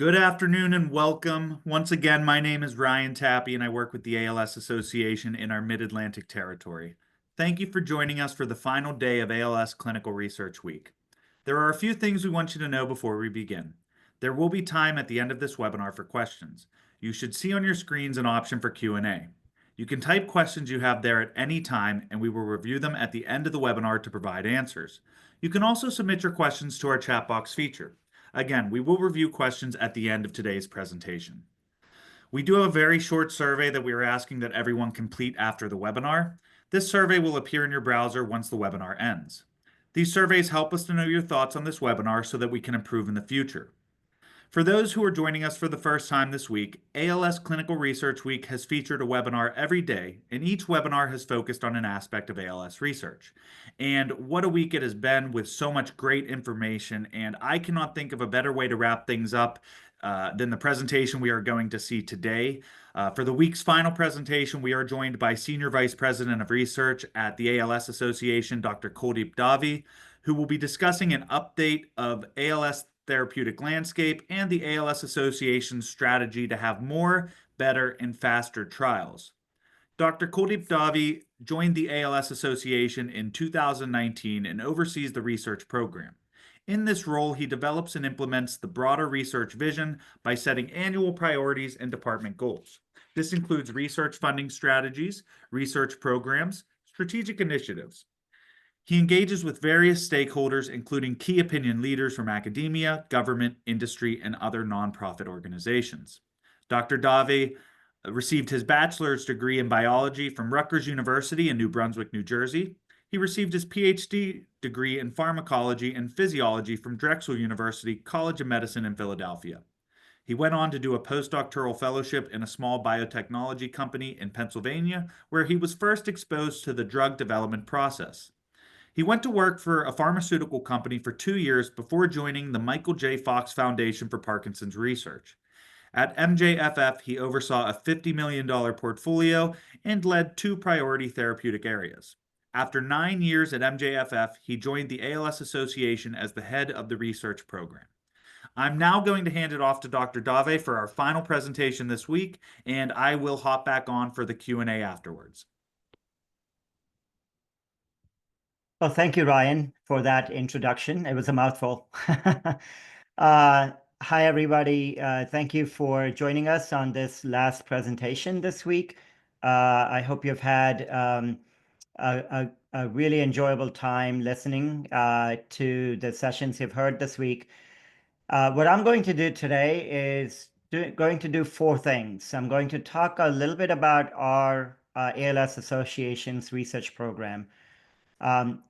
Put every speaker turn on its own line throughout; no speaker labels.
Good afternoon and welcome. Once again, my name is Ryan Tappy and I work with the ALS Association in our Mid-Atlantic territory. Thank you for joining us for the final day of ALS Clinical Research Week. There are a few things we want you to know before we begin. There will be time at the end of this webinar for questions. You should see on your screens an option for Q&A. You can type questions you have there at any time and we will review them at the end of the webinar to provide answers. You can also submit your questions to our chat box feature. Again, we will review questions at the end of today's presentation. We do have a very short survey that we are asking that everyone complete after the webinar. This survey will appear in your browser once the webinar ends. These surveys help us to know your thoughts on this webinar so that we can improve in the future. For those who are joining us for the first time this week, ALS Clinical Research Week has featured a webinar every day, and each webinar has focused on an aspect of ALS research. And what a week it has been with so much great information, and I cannot think of a better way to wrap things up than the presentation we are going to see today. For the week's final presentation, we are joined by Senior Vice President of Research at the ALS Association, Dr. Kuldeep Davi, who will be discussing an update of ALS therapeutic landscape and the ALS Association's strategy to have more, better, and faster trials. Dr. Kuldeep Davi joined the ALS Association in 2019 and oversees the research program. In this role, he develops and implements the broader research vision by setting annual priorities and department goals. This includes research funding strategies, research programs, strategic initiatives. He engages with various stakeholders, including key opinion leaders from academia, government, industry, and other nonprofit organizations. Dr. Davi received his bachelor's degree in biology from Rutgers University in New Brunswick, New Jersey. He received his PhD degree in pharmacology and physiology from Drexel University College of Medicine in Philadelphia. He went on to do a postdoctoral fellowship in a small biotechnology company in Pennsylvania, where he was first exposed to the drug development process. He went to work for a pharmaceutical company for 2 years before joining the Michael J. Fox Foundation for Parkinson's Research. At MJFF, he oversaw a $50 million portfolio and led 2 priority therapeutic areas. After 9 years at MJFF, he joined the ALS Association as the head of the research program. I'm now going to hand it off to Dr. Davi for our final presentation this week, and I will hop back on for the Q&A afterwards.
Well, thank you, Ryan, for that introduction. It was a mouthful. Hi, everybody. Thank you for joining us on this last presentation this week. I hope you've had a really enjoyable time listening to the sessions you've heard this week. What I'm going to do today is going to do 4 things. I'm going to talk a little bit about our ALS Association's research program.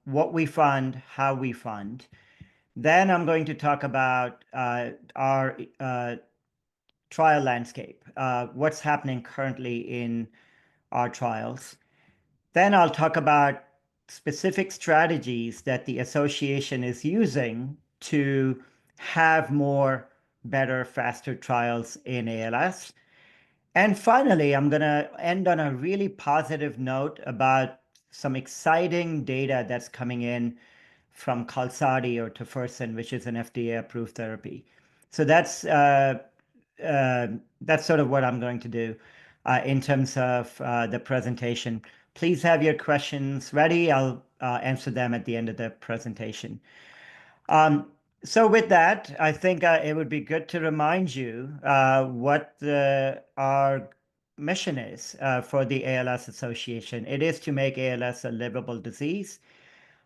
What we fund, how we fund. Then I'm going to talk about our trial landscape, what's happening currently in our trials. Then I'll talk about specific strategies that the association is using to have more, better, faster trials in ALS. And finally, I'm going to end on a really positive note about some exciting data that's coming in from Qalsody or tofersen, which is an FDA-approved therapy. So that's sort of what I'm going to do in terms of the presentation. Please have your questions ready. I'll answer them at the end of the presentation. So with that, I think it would be good to remind you what our mission is for the ALS Association. It is to make ALS a livable disease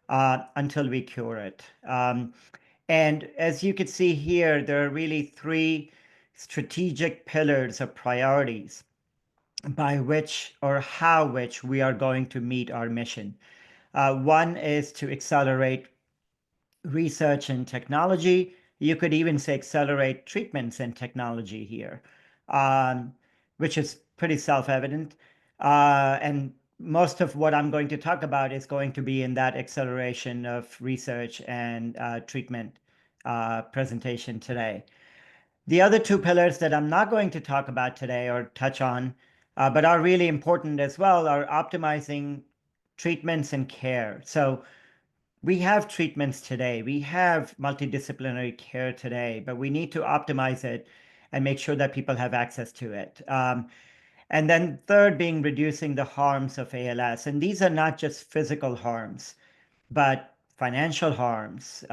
until we cure it. And as you can see here, there are really 3 strategic pillars of priorities by which or how which we are going to meet our mission. One is to accelerate research and technology. You could even say accelerate treatments and technology here, which is pretty self-evident. And most of what I'm going to talk about is going to be in that acceleration of research and treatment presentation today. The other 2 pillars that I'm not going to talk about today or touch on, but are really important as well, are optimizing treatments and care. So we have treatments today. We have multidisciplinary care today, but we need to optimize it and make sure that people have access to it. And then third being reducing the harms of ALS. And these are not just physical harms, but financial harms,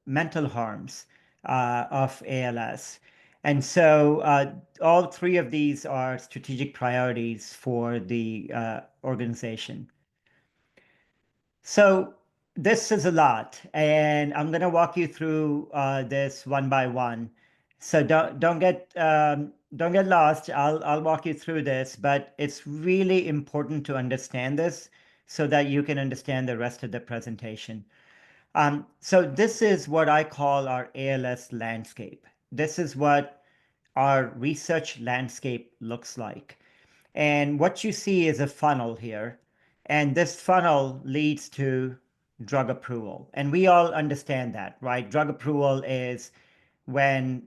mental harms of ALS. And so all three of these are strategic priorities for the organization. So this is a lot, and I'm going to walk you through this one by one. So don't get lost. I'll walk you through this, but it's really important to understand this so that you can understand the rest of the presentation. So this is what I call our ALS landscape. This is what our research landscape looks like. And what you see is a funnel here. And this funnel leads to drug approval. And we all understand that, right? Drug approval is when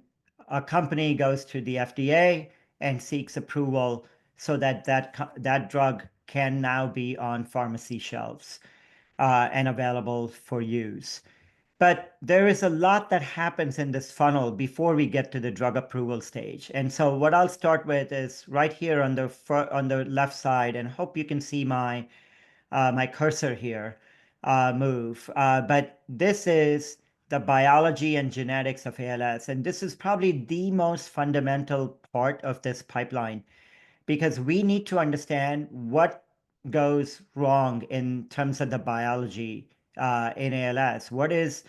a company goes to the FDA and seeks approval so that that drug can now be on pharmacy shelves and available for use. But there is a lot that happens in this funnel before we get to the drug approval stage. And so what I'll start with is right here on the left side, and hope you can see my cursor here move. But this is the biology and genetics of ALS. And this is probably the most fundamental part of this pipeline because we need to understand what goes wrong in terms of the biology in ALS. What is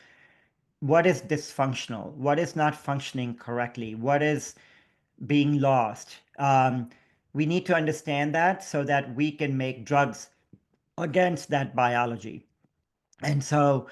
dysfunctional? What is not functioning correctly? What is being lost? We need to understand that so that we can make drugs against that biology. And so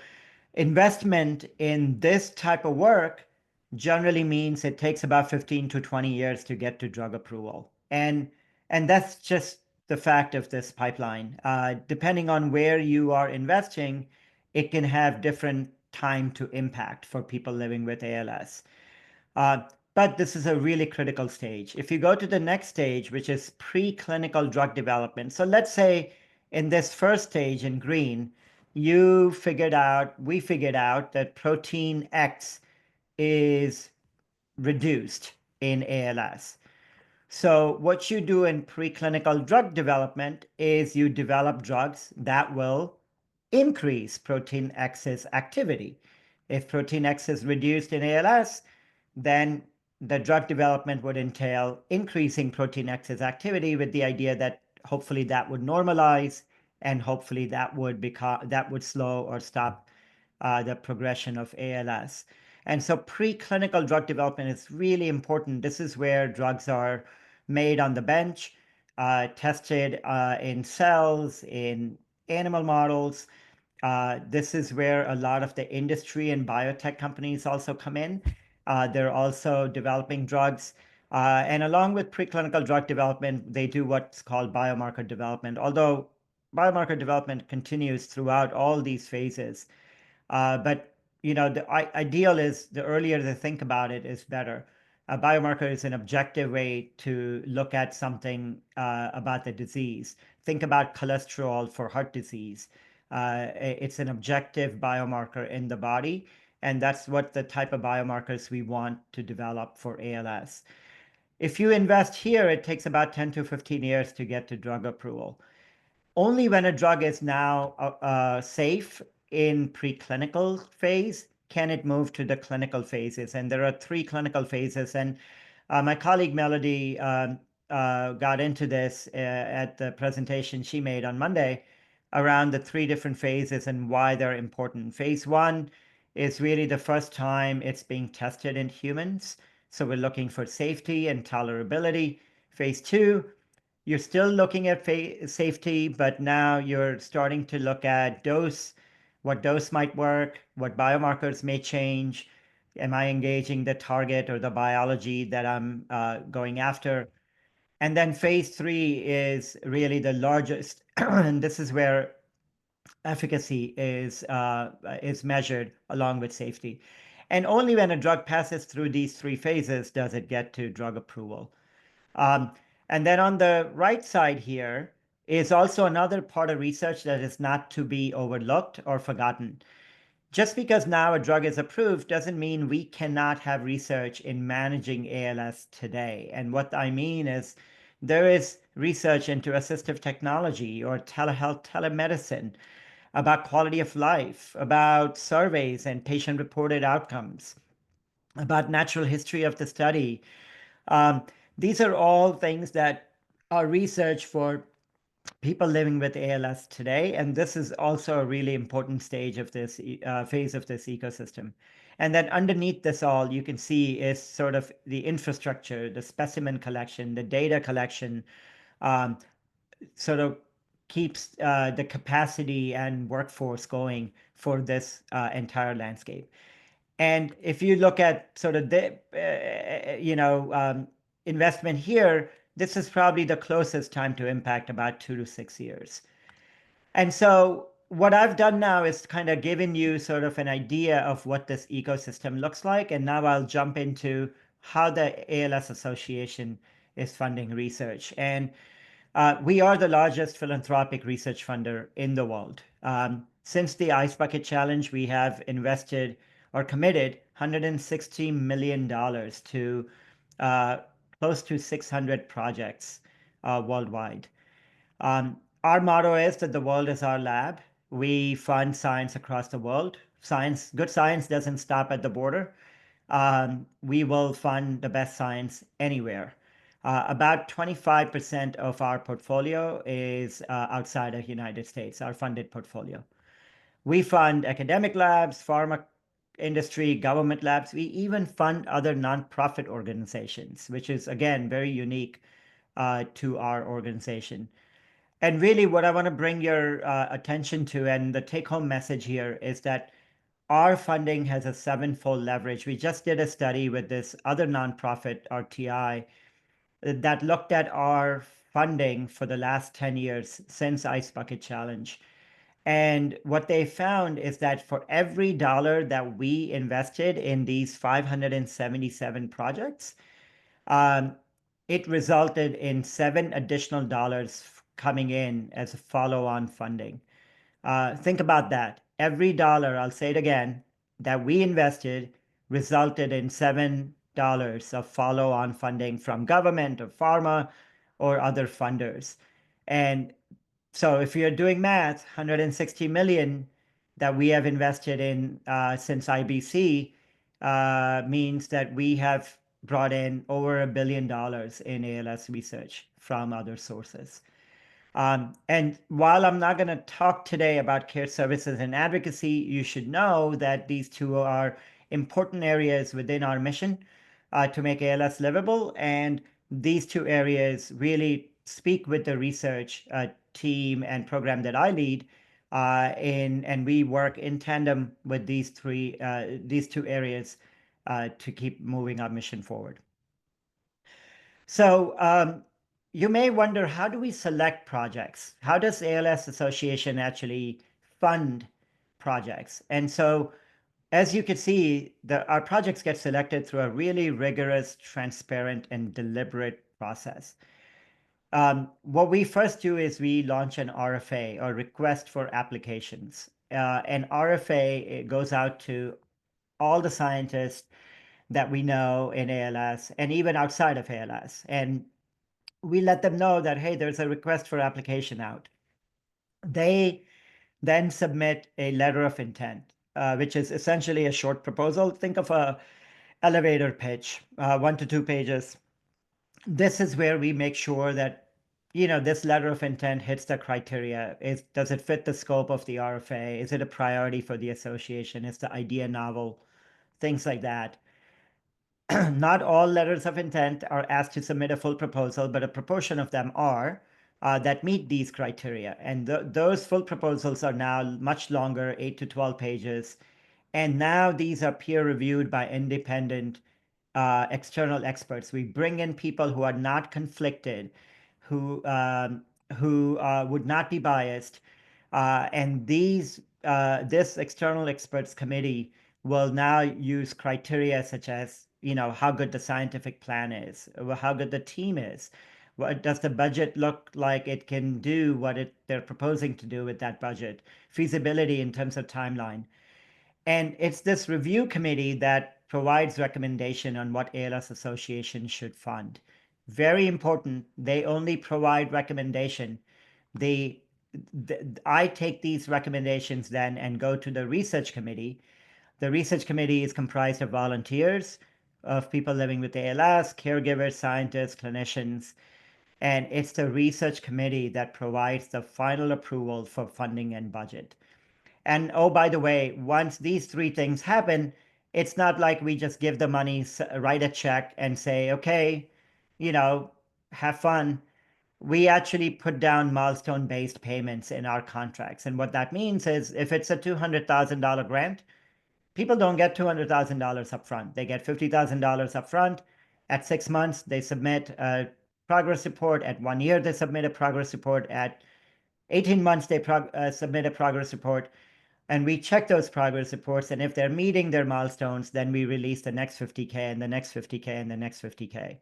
investment in this type of work generally means it takes about 15 to 20 years to get to drug approval. And that's just the fact of this pipeline. Depending on where you are investing, it can have different time to impact for people living with ALS. Uh, but this is a really critical stage. If you go to the next stage, which is preclinical drug development. So let's say in this first stage in green, we figured out that protein X is reduced in ALS. So what you do in preclinical drug development is you develop drugs that will increase protein X's activity. If protein X is reduced in ALS, then the drug development would entail increasing protein X's activity with the idea that hopefully that would normalize and hopefully that would slow or stop the progression of ALS. And so preclinical drug development is really important. This is where drugs are made on the bench, tested in cells, in animal models. This is where a lot of the industry and biotech companies also come in. They're also developing drugs. And along with preclinical drug development, they do what's called biomarker development, although biomarker development continues throughout all these phases. But the ideal is the earlier they think about it is better. A biomarker is an objective way to look at something about the disease. Think about cholesterol for heart disease. It's an objective biomarker in the body, and that's what the type of biomarkers we want to develop for ALS. If you invest here, it takes about 10 to 15 years to get to drug approval. Only when a drug is now safe in preclinical phase can it move to the clinical phases. And there are three clinical phases. And my colleague Melody got into this at the presentation she made on Monday around the three different phases and why they're important. Phase one is really the first time it's being tested in humans. So we're looking for safety and tolerability. Phase two, you're still looking at safety, but now you're starting to look at dose, what dose might work, what biomarkers may change. Am I engaging the target or the biology that I'm going after? And then phase three is really the largest, and this is where efficacy is measured along with safety. And only when a drug passes through these three phases does it get to drug approval. Um, and then on the right side here is also another part of research that is not to be overlooked or forgotten. just because now a drug is approved doesn't mean we cannot have research in managing ALS today. And what I mean is there is research into assistive technology or telehealth, telemedicine, about quality of life, about surveys and patient-reported outcomes, about natural history of the study. Um, these are all things that are research for people living with ALS today, and this is also a really important stage of this phase of this ecosystem. And then underneath this all, you can see is sort of the infrastructure, the specimen collection, the data collection, um, sort of keeps the capacity and workforce going for this entire landscape. And if you look at sort of the, investment here, this is probably the closest time to impact, about 2 to 6 years. And so what I've done now is kind of given you sort of an idea of what this ecosystem looks like. And now I'll jump into how the ALS Association is funding research. And we are the largest philanthropic research funder in the world. Since the Ice Bucket Challenge, we have invested or committed $160 million to uh, close to 600 projects worldwide. Our motto is that the world is our lab. We fund science across the world. Science, good science doesn't stop at the border. We will fund the best science anywhere. About 25% of our portfolio is outside of the United States, our funded portfolio. We fund academic labs, pharma industry, government labs. We even fund other nonprofit organizations, which is, again, very unique to our organization. And really, what I want to bring your attention to, and the take-home message here, is that our funding has a sevenfold leverage. We just did a study with this other nonprofit, RTI, that looked at our funding for the last 10 years since Ice Bucket Challenge. And what they found is that for every dollar that we invested in these 577 projects, um, it resulted in seven additional dollars coming in as a follow-on funding. Think about that. Every dollar, I'll say it again, that we invested resulted in $7 of follow-on funding from government or pharma or other funders. And so if you're doing math, 160 million that we have invested in since IBC means that we have brought in over $1 billion in ALS research from other sources. And while I'm not going to talk today about care services and advocacy, you should know that these two are important areas within our mission to make ALS livable. And these two areas really speak with the research team and program that I lead and we work in tandem with these two areas to keep moving our mission forward. So you may wonder, how do we select projects? How does ALS Association actually fund projects? And so, as you can see, our projects get selected through a really rigorous, transparent, and deliberate process. What we first do is we launch an RFA, or request for applications. An RFA, it goes out to all the scientists that we know in ALS and even outside of ALS. And we let them know that, hey, there's a request for application out. They then submit a letter of intent, which is essentially a short proposal. Think of a elevator pitch, 1 to 2 pages. This is where we make sure that, this letter of intent hits the criteria. Does it fit the scope of the RFA? Is it a priority for the association? Is the idea novel? Things like that. Not all letters of intent are asked to submit a full proposal, but a proportion of them are that meet these criteria. And those full proposals are now much longer, 8 to 12 pages. And now these are peer reviewed by independent external experts. We bring in people who are not conflicted, who would not be biased. And this external experts committee will now use criteria such as, how good the scientific plan is, or how good the team is. What does the budget look like it can do they're proposing to do with that budget? Feasibility in terms of timeline. And it's this review committee that provides recommendation on what ALS associations should fund. Very important. They only provide recommendation. They, I take these recommendations then and go to the research committee. The research committee is comprised of volunteers, of people living with ALS, caregivers, scientists, clinicians, and it's the research committee that provides the final approval for funding and budget. And oh, by the way, once these three things happen, it's not like we just give the money, write a check, and say, okay, you know, have fun. We actually put down milestone-based payments in our contracts. And what that means is if it's a $200,000 grant, people don't get $200,000 upfront. They get $50,000 upfront. At 6 months, they submit a progress report. At 1 year, they submit a progress report. At 18 months, they submit a progress report. And we check those progress reports. And if they're meeting their milestones, then we release the next 50K and the next 50K and the next 50K.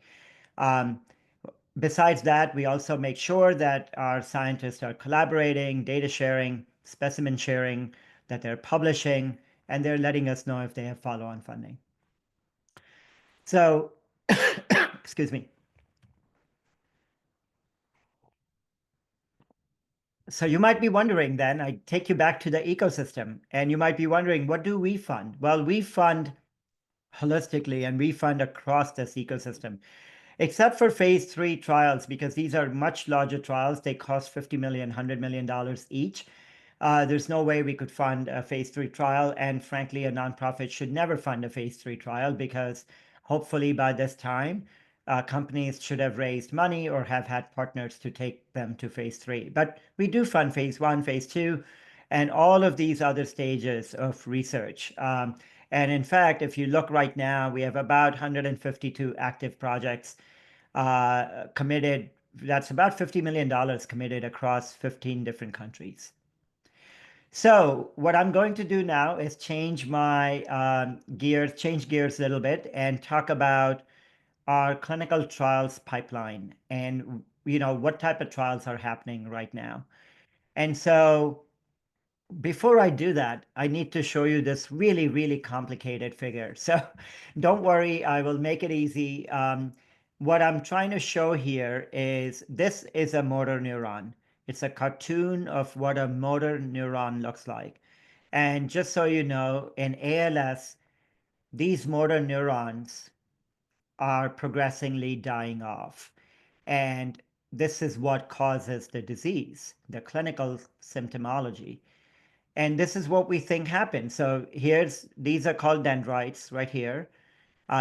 Um, Besides that, we also make sure that our scientists are collaborating, data sharing, specimen sharing, that they're publishing, and they're letting us know if they have follow-on funding. So, excuse me. So you might be wondering then, I take you back to the ecosystem, and you might be wondering, what do we fund? Well, we fund holistically and we fund across this ecosystem. Except for phase 3 trials, because these are much larger trials. They cost $50 million, $100 million each. There's no way we could fund a phase 3 trial. And frankly, a nonprofit should never fund a phase 3 trial because hopefully by this time, companies should have raised money or have had partners to take them to phase 3. But we do fund phase 1, phase 2, and all of these other stages of research. And in fact, if you look right now, we have about 152 active projects committed. That's about $50 million committed across 15 different countries. So what I'm going to do now is change my change gears a little bit and talk about our clinical trials pipeline and what type of trials are happening right now. And so before I do that, I need to show you this really, really complicated figure. So don't worry, I will make it easy. What I'm trying to show here is this is a motor neuron. It's a cartoon of what a motor neuron looks like. And just so you know, in ALS, these motor neurons are progressively dying off. And this is what causes the disease, the clinical symptomology. And this is what we think happens. So these are called dendrites right here.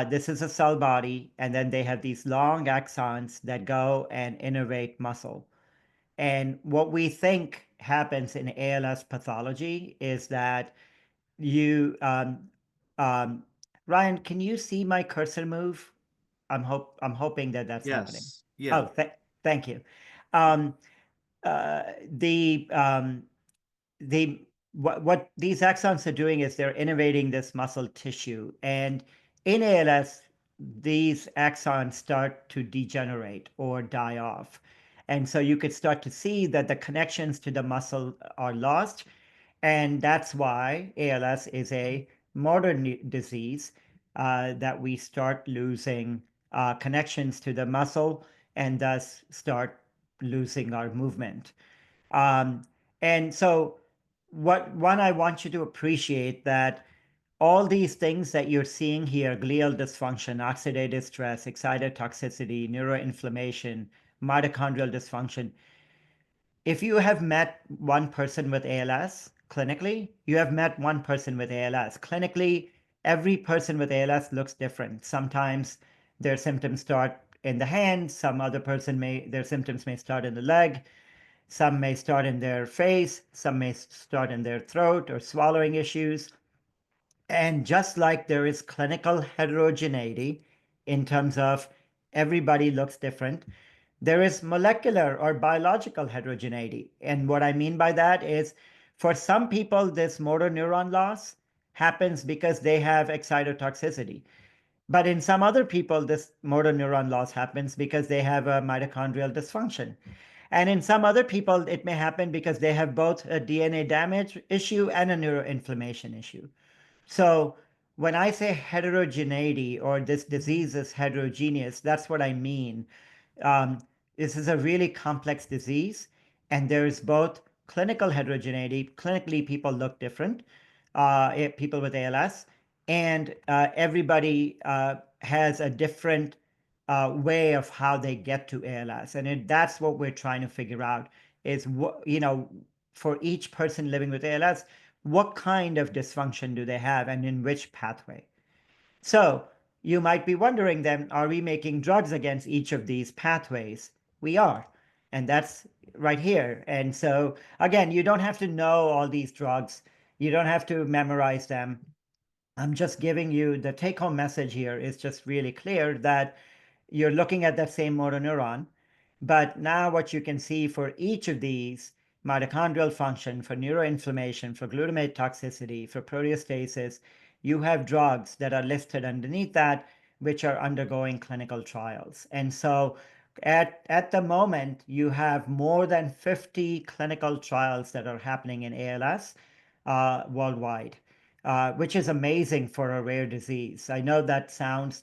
This is a cell body, and then they have these long axons that go and innervate muscle. And what we think happens in ALS pathology is that you, um, Ryan, can you see my cursor move? I'm hoping that that's happening.
Yes. Yeah.
Oh, thank you. Um, uh, the what these axons are doing is they're innervating this muscle tissue. And in ALS, these axons start to degenerate or die off. And so you could start to see that the connections to the muscle are lost. And that's why ALS is a modern disease, that we start losing connections to the muscle and thus start losing our movement. Um, and so I want you to appreciate that all these things that you're seeing here, glial dysfunction, oxidative stress, excitotoxicity, neuroinflammation, mitochondrial dysfunction, if you have met one person with ALS clinically, you have met one person with ALS. Clinically, every person with ALS looks different. Sometimes their symptoms start in the hand, their symptoms may start in the leg, some may start in their face, some may start in their throat or swallowing issues. And just like there is clinical heterogeneity in terms of everybody looks different, there is molecular or biological heterogeneity. And what I mean by that is for some people, this motor neuron loss happens because they have excitotoxicity. But in some other people, this motor neuron loss happens because they have a mitochondrial dysfunction. And in some other people, it may happen because they have both a DNA damage issue and a neuroinflammation issue. So when I say heterogeneity or this disease is heterogeneous, that's what I mean. Um, this is a really complex disease, and there's both clinical heterogeneity. Clinically, people look different, people with ALS, and everybody has a different way of how they get to ALS. And that's what we're trying to figure out is what, for each person living with ALS, what kind of dysfunction do they have and in which pathway? So you might be wondering then, are we making drugs against each of these pathways? We are. And that's right here. And so again, you don't have to know all these drugs. You don't have to memorize them. I'm just giving you the take home message here is just really clear that you're looking at that same motor neuron. But now what you can see for each of these mitochondrial function, for neuroinflammation, for glutamate toxicity, for proteostasis, you have drugs that are listed underneath that, which are undergoing clinical trials. And so at the moment, you have more than 50 clinical trials that are happening in ALS worldwide. Which is amazing for a rare disease. I know that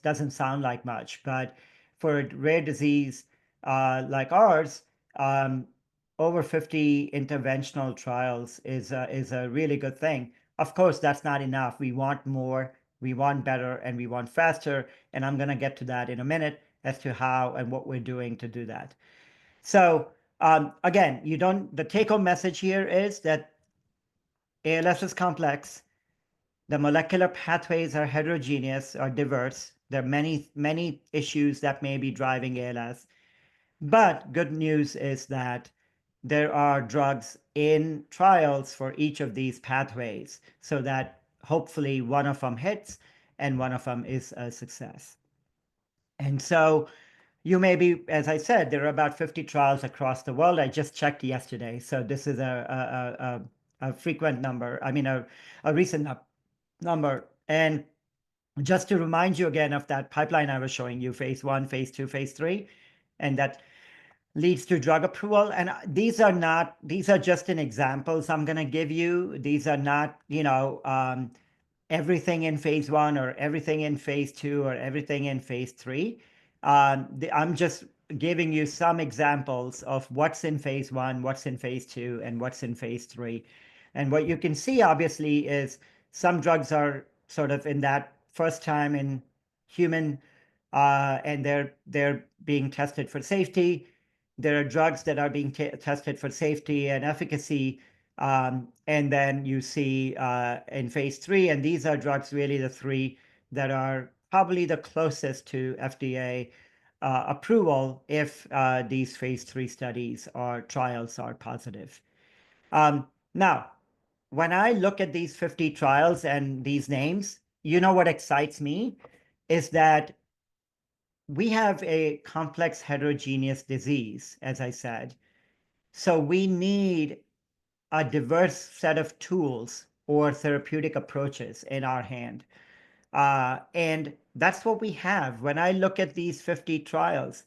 doesn't sound like much, but for a rare disease like ours, um, over 50 interventional trials is a really good thing. Of course, that's not enough. We want more, we want better, and we want faster. And I'm going to get to that in a minute as to how and what we're doing to do that. So again, the take-home message here is that ALS is complex. The molecular pathways are heterogeneous or diverse. There are many, many issues that may be driving ALS. But good news is that there are drugs in trials for each of these pathways so that hopefully one of them hits and one of them is a success. And so you may be, as I said, there are about 50 trials across the world. I just checked yesterday. So this is a frequent number. I mean, a recent number. And just to remind you again of that pipeline I was showing you, phase one, phase two, phase three, and that leads to drug approval. And these are just an examples I'm going to give you. These are not, everything in phase one or everything in phase two or everything in phase three. I'm just giving you some examples of what's in phase one, what's in phase two, and what's in phase three. And what you can see, obviously, is some drugs are sort of in that first time in human, and they're being tested for safety. There are drugs that are being tested for safety and efficacy. And then you see in phase three, and these are drugs, really the three that are probably the closest to FDA approval if these phase three studies or trials are positive. Now, when I look at these 50 trials and these names, what excites me is that we have a complex heterogeneous disease, as I said. So we need a diverse set of tools or therapeutic approaches in our hand. And that's what we have. When I look at these 50 trials,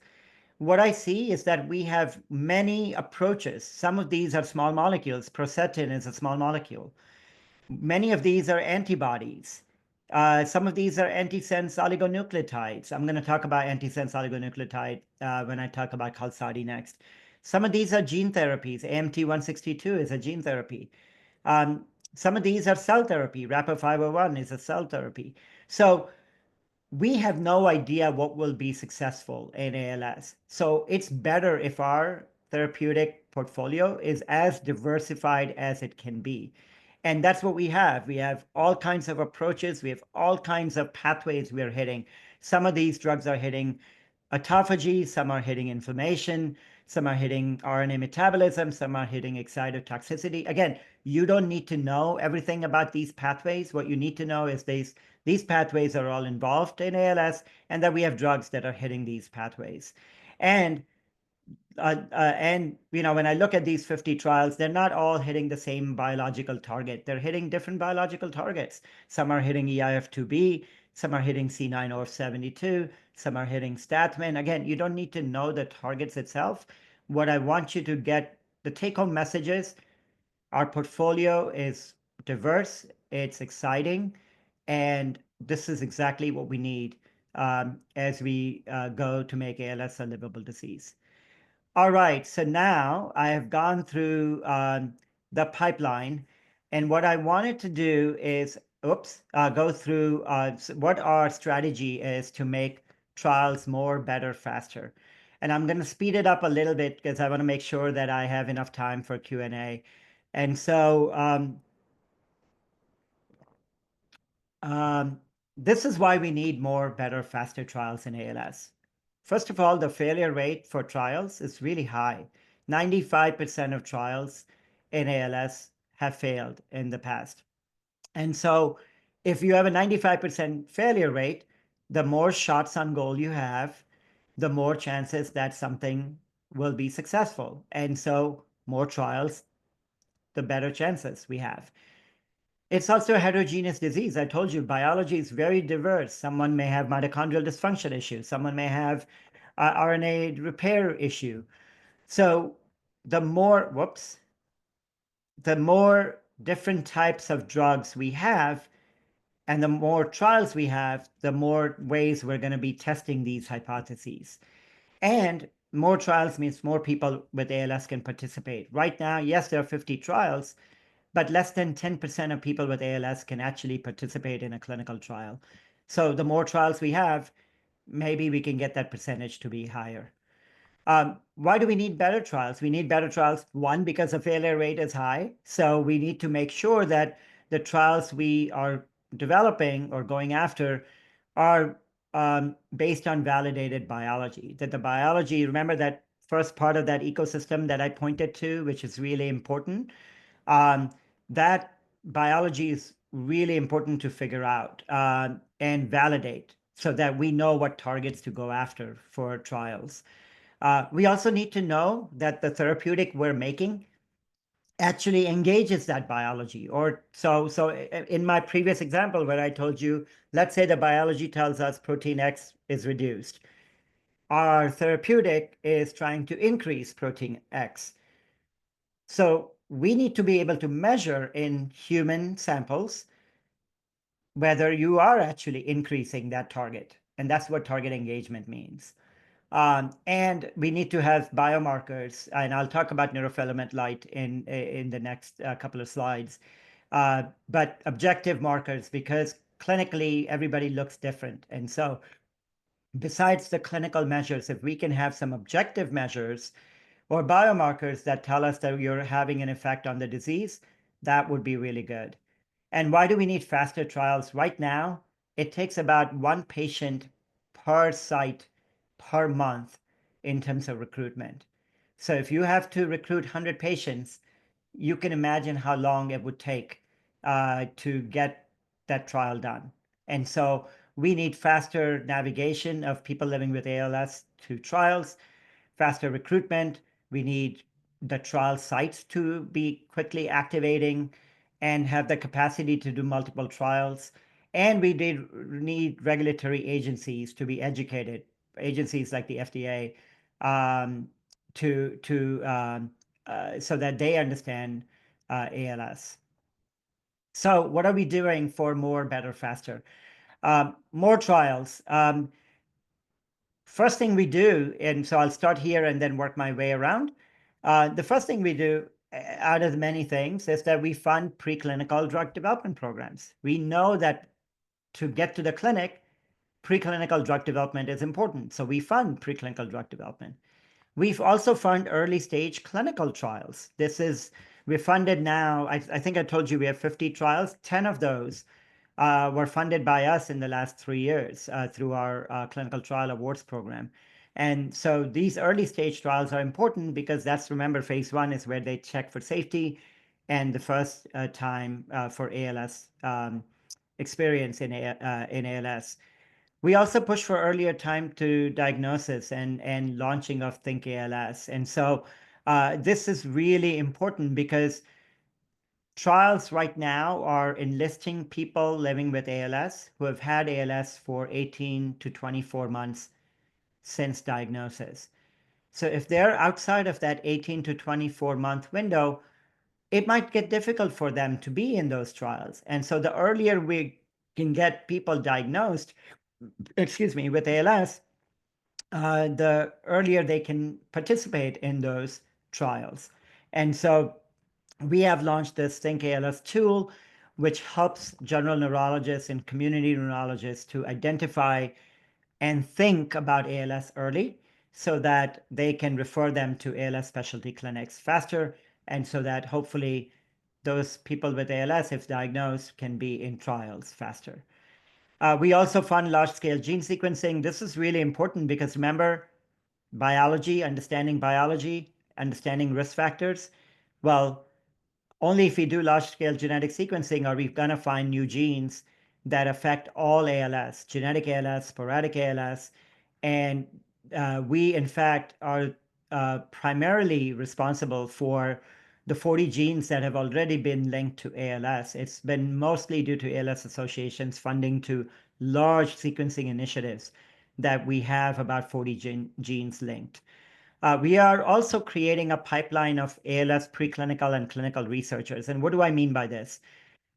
what I see is that we have many approaches. Some of these are small molecules. Prostatin is a small molecule. Many of these are antibodies. Some of these are antisense oligonucleotides. I'm going to talk about antisense oligonucleotide when I talk about Qalsody next. Some of these are gene therapies. AMT-162 is a gene therapy. Some of these are cell therapy. RAPA501 is a cell therapy. So we have no idea what will be successful in ALS. So it's better if our therapeutic portfolio is as diversified as it can be. And that's what we have. We have all kinds of approaches. We have all kinds of pathways we're hitting. Some of these drugs are hitting autophagy, some are hitting inflammation, some are hitting RNA metabolism, some are hitting excitotoxicity. Again, you don't need to know everything about these pathways. What you need to know is these pathways are all involved in ALS and that we have drugs that are hitting these pathways. And when I look at these 50 trials, they're not all hitting the same biological target. They're hitting different biological targets. Some are hitting EIF2B, some are hitting C9orf72, some are hitting STATMIN. Again, you don't need to know the targets itself. What I want you to get, the take-home messages, our portfolio is diverse, it's exciting, And this is exactly what we need as we go to make ALS a livable disease. All right, so now I have gone through the pipeline, and what I wanted to do is, go through what our strategy is to make trials more, better, faster. And I'm going to speed it up a little bit because I want to make sure that I have enough time for Q&A. And so um, this is why we need more, better, faster trials in ALS. First of all, the failure rate for trials is really high. 95% of trials in ALS have failed in the past. And so if you have a 95% failure rate, the more shots on goal you have, the more chances that something will be successful. And so more trials, the better chances we have. It's also a heterogeneous disease. I told you biology is very diverse. Someone may have mitochondrial dysfunction issue. Someone may have RNA repair issue. So the more, the more different types of drugs we have, and the more trials we have, the more ways we're going to be testing these hypotheses. And more trials means more people with ALS can participate. Right now, yes, there are 50 trials, but less than 10% of people with ALS can actually participate in a clinical trial. So the more trials we have, maybe we can get that percentage to be higher. Why do we need better trials? We need better trials, one, because the failure rate is high. So we need to make sure that the trials we are developing or going after are based on validated biology. That the biology, remember that first part of that ecosystem that I pointed to, which is really important. Um, that biology is really important to figure out and validate so that we know what targets to go after for trials. We also need to know that the therapeutic we're making actually engages that biology. Or so in my previous example where I told you, let's say the biology tells us protein X is reduced. Our therapeutic is trying to increase protein X. So we need to be able to measure in human samples whether you are actually increasing that target. And that's what target engagement means. And we need to have biomarkers, and I'll talk about neurofilament light in the next couple of slides. But objective markers, because clinically everybody looks different. And so besides the clinical measures, if we can have some objective measures or biomarkers that tell us that you're having an effect on the disease, that would be really good. And why do we need faster trials? Right now, it takes about one patient per site per month in terms of recruitment. So if you have to recruit 100 patients, you can imagine how long it would take to get that trial done. And so we need faster navigation of people living with ALS to trials, faster recruitment. We need the trial sites to be quickly activating and have the capacity to do multiple trials. And we need regulatory agencies to be educated, agencies like the FDA, um, so that they understand ALS. So what are we doing for more, better, faster? More trials. First thing we do, and so I'll start here and then work my way around. The first thing we do out of the many things is that we fund preclinical drug development programs. We know that to get to the clinic, preclinical drug development is important. So we fund preclinical drug development. We've also funded early stage clinical trials. We're funded now, I think I told you we have 50 trials. 10 of those were funded by us in the last 3 years through our clinical trial awards program. And so these early stage trials are important because that's, remember, phase 1 is where they check for safety and the first time for ALS experience in ALS. We also push for earlier time to diagnosis and launching of Think ALS. And so this is really important because trials right now are enlisting people living with ALS who have had ALS for 18 to 24 months since diagnosis. So if they're outside of that 18 to 24-month window, it might get difficult for them to be in those trials. And so the earlier we can get people diagnosed, excuse me, with ALS, the earlier they can participate in those trials. And so we have launched this Think ALS tool, which helps general neurologists and community neurologists to identify and think about ALS early so that they can refer them to ALS specialty clinics faster, and so that hopefully those people with ALS, if diagnosed, can be in trials faster. We also fund large-scale gene sequencing. This is really important because remember, biology, understanding risk factors. Well, only if we do large-scale genetic sequencing are we going to find new genes that affect all ALS, genetic ALS, sporadic ALS. And we, in fact, are primarily responsible for the 40 genes that have already been linked to ALS. It's been mostly due to ALS associations funding to large sequencing initiatives that we have about 40 genes linked. We are also creating a pipeline of ALS preclinical and clinical researchers. And what do I mean by this?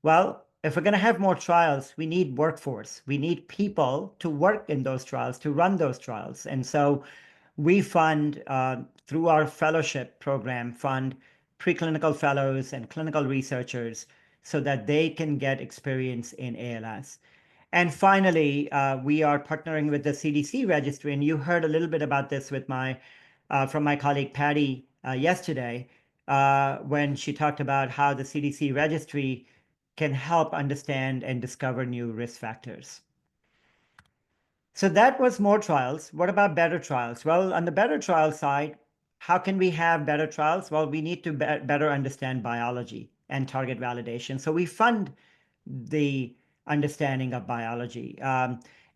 Well, if we're going to have more trials, we need workforce. We need people to work in those trials, to run those trials. And so we fund, through our fellowship program, fund preclinical fellows and clinical researchers so that they can get experience in ALS. And finally, we are partnering with the CDC registry, and you heard a little bit about this with from my colleague Patty yesterday when she talked about how the CDC registry can help understand and discover new risk factors. So that was more trials. What about better trials? Well, on the better trial side, how can we have better trials? Well, we need to better understand biology and target validation. So we fund the understanding of biology.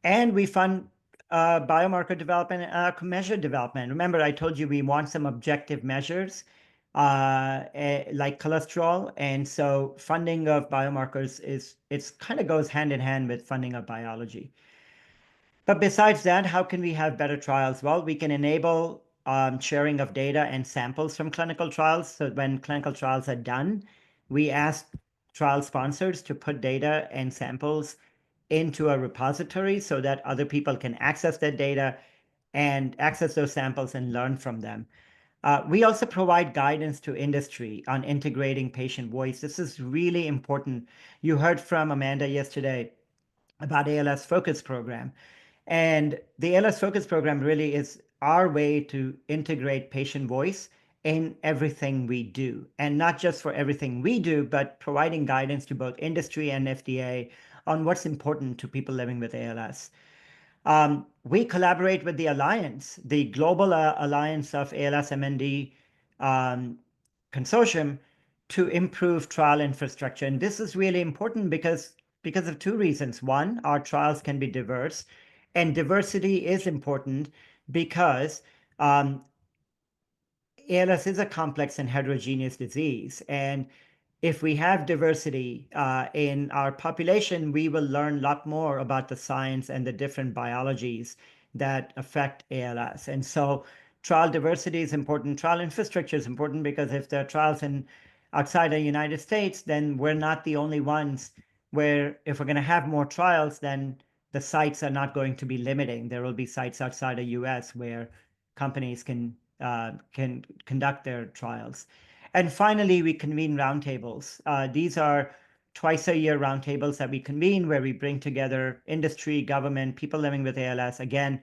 And we fund biomarker development and measure development. Remember, I told you we want some objective measures like cholesterol. And so funding of biomarkers it's kind of goes hand in hand with funding of biology. But besides that, how can we have better trials? Well, we can enable sharing of data and samples from clinical trials. So when clinical trials are done, we ask trial sponsors to put data and samples into a repository so that other people can access that data and access those samples and learn from them. We also provide guidance to industry on integrating patient voice. This is really important. You heard from Amanda yesterday about ALS Focus Program. And the ALS Focus Program really is our way to integrate patient voice in everything we do. And not just for everything we do, but providing guidance to both industry and FDA on what's important to people living with ALS. We collaborate with the Alliance, the Global Alliance of ALS MND Consortium, to improve trial infrastructure. And this is really important because of two reasons. One, our trials can be diverse, and diversity is important because ALS is a complex and heterogeneous disease. And if we have diversity in our population, we will learn a lot more about the science and the different biologies that affect ALS. And so trial diversity is important. Trial infrastructure is important because if there are trials outside the United States, then we're not the only ones where if we're going to have more trials, then the sites are not going to be limiting. There will be sites outside the US where companies can conduct their trials. And finally, we convene roundtables. These are twice-a-year roundtables that we convene where we bring together industry, government, people living with ALS, again,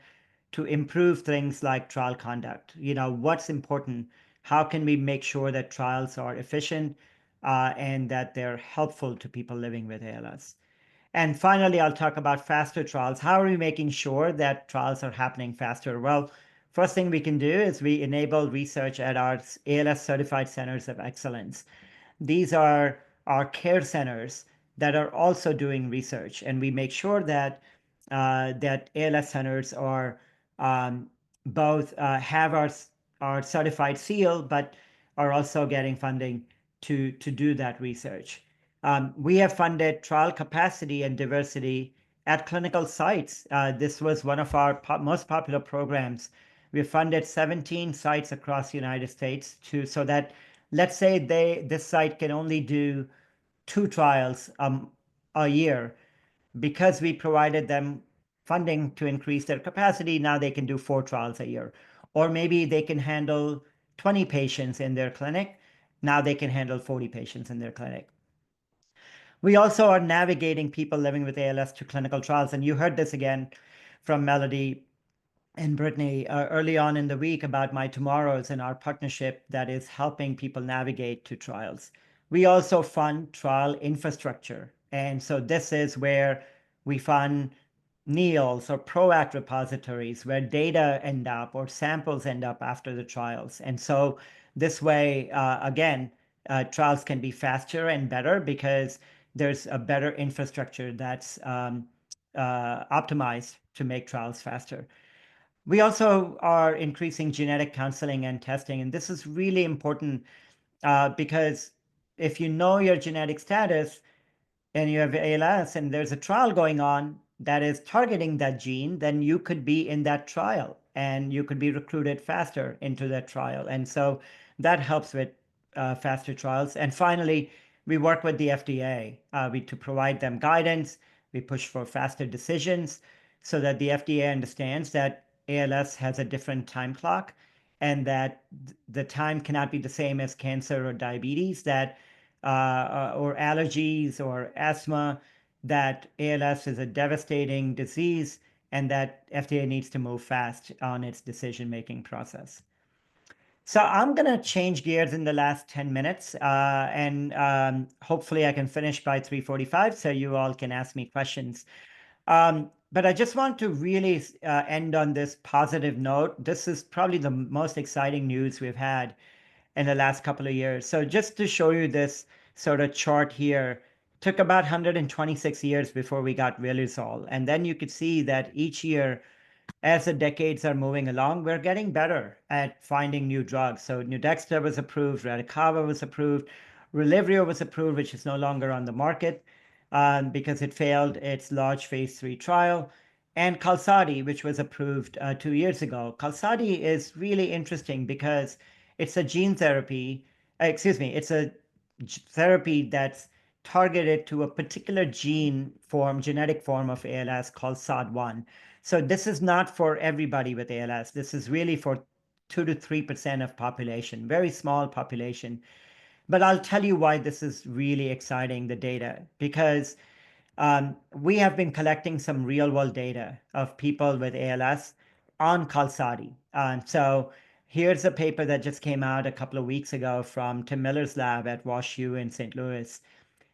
to improve things like trial conduct. You know, what's important? How can we make sure that trials are efficient and that they're helpful to people living with ALS? And finally, I'll talk about faster trials. How are we making sure that trials are happening faster? Well, first thing we can do is we enable research at our ALS certified centers of excellence. These are our care centers that are also doing research, and we make sure that that ALS centers are both have our certified seal, but are also getting funding to do that research. We have funded trial capacity and diversity at clinical sites. This was one of our most popular programs. We funded 17 sites across the United States so that, let's say this site can only do 2 trials a year, because we provided them funding to increase their capacity, now they can do 4 trials a year. Or maybe they can handle 20 patients in their clinic. Now they can handle 40 patients in their clinic. We also are navigating people living with ALS to clinical trials. And you heard this again from Melody and Brittany early on in the week about My Tomorrows and our partnership that is helping people navigate to trials. We also fund trial infrastructure. And so this is where we fund NEALs or PROACT repositories where data end up or samples end up after the trials. And so this way, again, trials can be faster and better because there's a better infrastructure that's optimized to make trials faster. We also are increasing genetic counseling and testing, and this is really important because if you know your genetic status, and you have ALS and there's a trial going on that is targeting that gene, then you could be in that trial and you could be recruited faster into that trial. And so that helps with faster trials. And finally, we work with the FDA to provide them guidance. We push for faster decisions so that the FDA understands that ALS has a different time clock and that the time cannot be the same as cancer or diabetes, that or allergies or asthma, that ALS is a devastating disease and that FDA needs to move fast on its decision-making process. So I'm going to change gears in the last 10 minutes, and hopefully I can finish by 3:45 so you all can ask me questions. But I just want to really end on this positive note. This is probably the most exciting news we've had in the last couple of years. So just to show you this sort of chart here, took about 126 years before we got Riluzole. And then you could see that each year, as the decades are moving along, we're getting better at finding new drugs. So Nudexta was approved, Radicava was approved, Relyvrio was approved, which is no longer on the market because it failed its large phase 3 trial. And Qalsody, which was approved 2 years ago. Qalsody is really interesting because it's a gene therapy, it's a therapy that's targeted to a particular genetic form of ALS called SOD1. So this is not for everybody with ALS. This is really for 2 to 3% of population, very small population. But I'll tell you why this is really exciting, the data, because we have been collecting some real world data of people with ALS on Qalsody. So here's a paper that just came out a couple of weeks ago from Tim Miller's lab at WashU in St. Louis.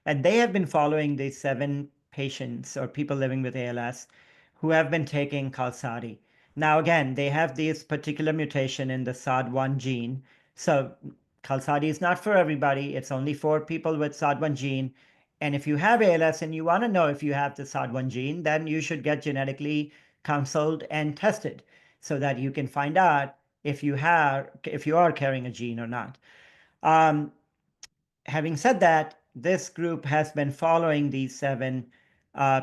And they have been following these 7 patients or people living with ALS who have been taking Qalsody. Now, again, they have this particular mutation in the SOD1 gene. So Qalsody is not for everybody. It's only for people with SOD1 gene. And if you have ALS and you want to know if you have the SOD1 gene, then you should get genetically counseled and tested so that you can find out if you are carrying a gene or not. Having said that, this group has been following these 7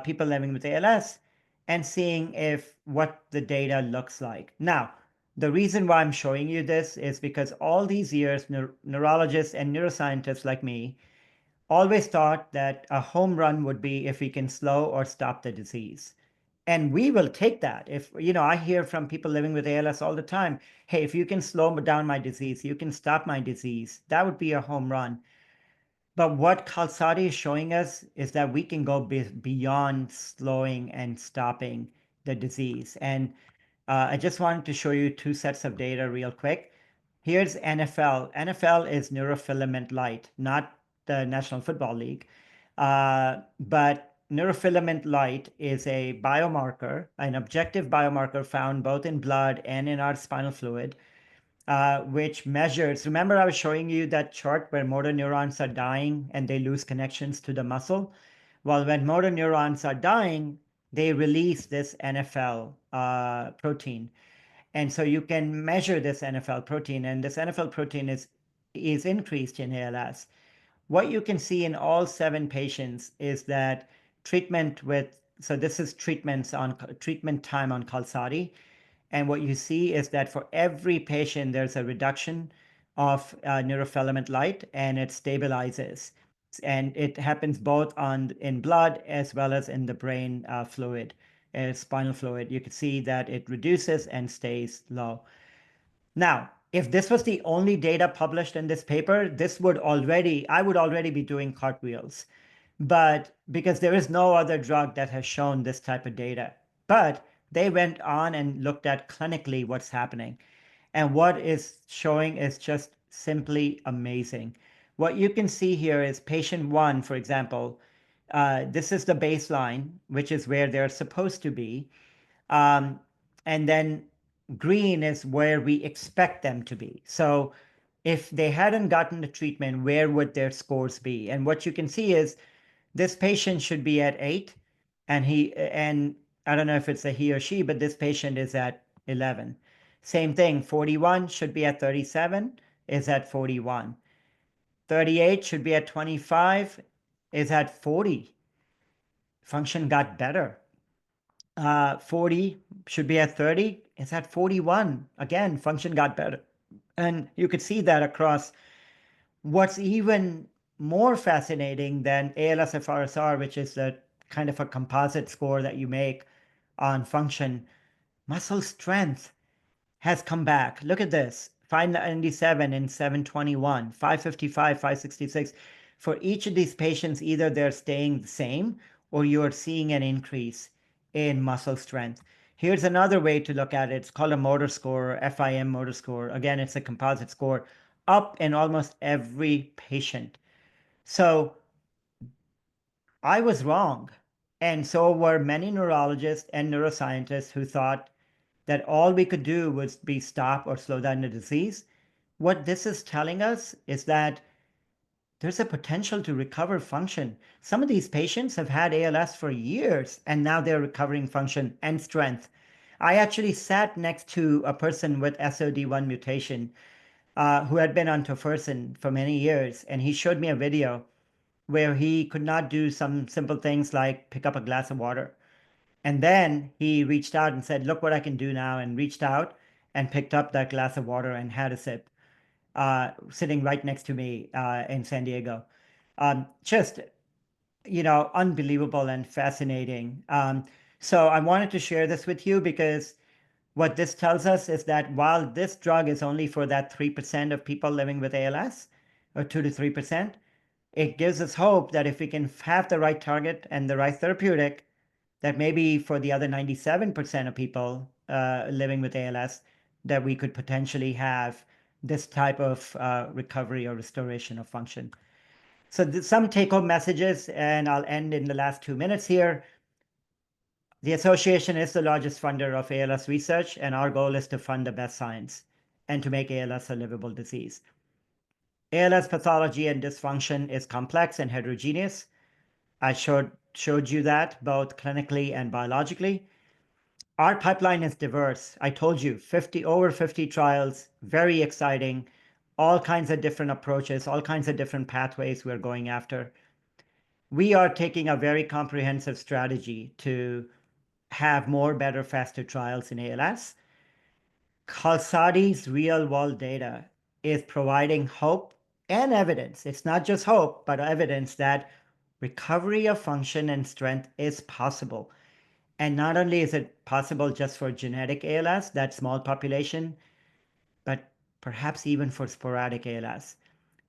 people living with ALS and seeing what the data looks like. Now, the reason why I'm showing you this is because all these years, neurologists and neuroscientists like me always thought that a home run would be if we can slow or stop the disease. And we will take that. If, I hear from people living with ALS all the time, hey, if you can slow down my disease, you can stop my disease, that would be a home run. But what Qalsody is showing us is that we can go beyond slowing and stopping the disease. And I just wanted to show you 2 sets of data real quick. Here's NFL. NFL is neurofilament light, not the National Football League. But neurofilament light is a biomarker, an objective biomarker found both in blood and in our spinal fluid, which measures. Remember, I was showing you that chart where motor neurons are dying and they lose connections to the muscle? Well, when motor neurons are dying, they release this NFL protein. And so you can measure this NFL protein, and this NFL protein is increased in ALS. What you can see in all 7 patients is that this is treatment time on Qalsody. And what you see is that for every patient, there's a reduction of neurofilament light and it stabilizes. And it happens both in blood as well as in the brain fluid, spinal fluid. You can see that it reduces and stays low. Now, if this was the only data published in this paper, I would already be doing cartwheels. But because there is no other drug that has shown this type of data. But they went on and looked at clinically what's happening. And what is showing is just simply amazing. What you can see here is patient one, for example. This is the baseline, which is where they're supposed to be. Um, and then green is where we expect them to be. So if they hadn't gotten the treatment, where would their scores be? And what you can see is this patient should be at 8, and I don't know if it's a he or she, but this patient is at 11. Same thing, 41 should be at 37, is at 41. 38 should be at 25, is at 40. Function got better. 40 should be at 30, is at 41. Again, function got better. And you could see that across. What's even more fascinating than ALSFRSR, which is a kind of a composite score that you make on function, muscle strength has come back. Look at this, 597 and 721, 555, 566. For each of these patients, either they're staying the same or you're seeing an increase in muscle strength. Here's another way to look at it. It's called a motor score, or FIM motor score. Again, it's a composite score, up in almost every patient. So I was wrong. And so were many neurologists and neuroscientists who thought that all we could do was be stop or slow down the disease. What this is telling us is that there's a potential to recover function. Some of these patients have had ALS for years, and now they're recovering function and strength. I actually sat next to a person with SOD1 mutation who had been on tofersen for many years, and he showed me a video where he could not do some simple things like pick up a glass of water. And then he reached out and said, look what I can do now, and reached out and picked up that glass of water and had a sip, sitting right next to me in San Diego. Just, unbelievable and fascinating. So I wanted to share this with you because what this tells us is that while this drug is only for that 3% of people living with ALS, or 2 to 3%, it gives us hope that if we can have the right target and the right therapeutic, that maybe for the other 97% of people living with ALS, that we could potentially have this type of recovery or restoration of function. So some take-home messages, and I'll end in the last 2 minutes here. The association is the largest funder of ALS research, and our goal is to fund the best science and to make ALS a livable disease. ALS pathology and dysfunction is complex and heterogeneous. I showed you that both clinically and biologically. Our pipeline is diverse. I told you, over 50 trials, very exciting, all kinds of different approaches, all kinds of different pathways we're going after. We are taking a very comprehensive strategy to have more, better, faster trials in ALS. Qalsadi's real-world data is providing hope and evidence. It's not just hope, but evidence that recovery of function and strength is possible. And not only is it possible just for genetic ALS, that small population, but perhaps even for sporadic ALS.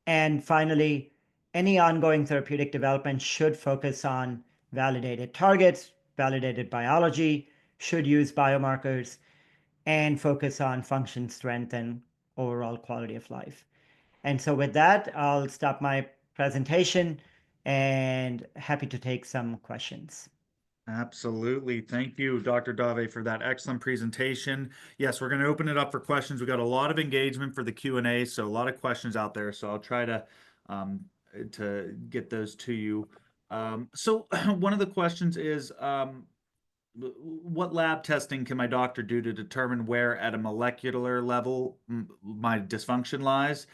And finally, any ongoing therapeutic development should focus on validated targets, validated biology, should use biomarkers, and focus on function, strength, and overall quality of life. And so with that, I'll stop my presentation and happy to take some questions.
Absolutely. Thank you, Dr. Dave, for that excellent presentation. Yes, we're going to open it up for questions. We got a lot of engagement for the Q&A, so a lot of questions out there. So I'll try um, to get those to you. So one of the questions is, what lab testing can my doctor do to determine where at a molecular level my dysfunction lies?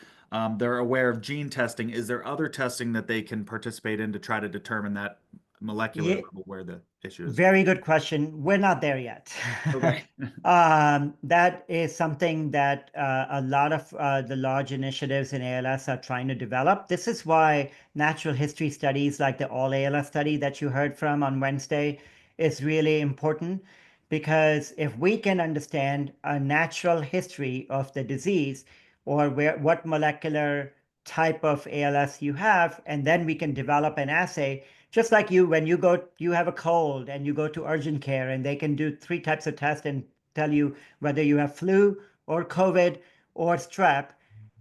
They're aware of gene testing. Is there other testing that they can participate in to try to determine that molecular
Yeah,
level where the issue is?
very good question. We're not there yet.
Okay.
That is something that a lot of the large initiatives in ALS are trying to develop. This is why natural history studies like the All ALS study that you heard from on Wednesday is really important, because if we can understand a natural history of the disease, or what molecular type of ALS you have, and then we can develop an assay. Just like you, when you have a cold and you go to urgent care, and they can do three types of tests and tell you whether you have flu or COVID or strep.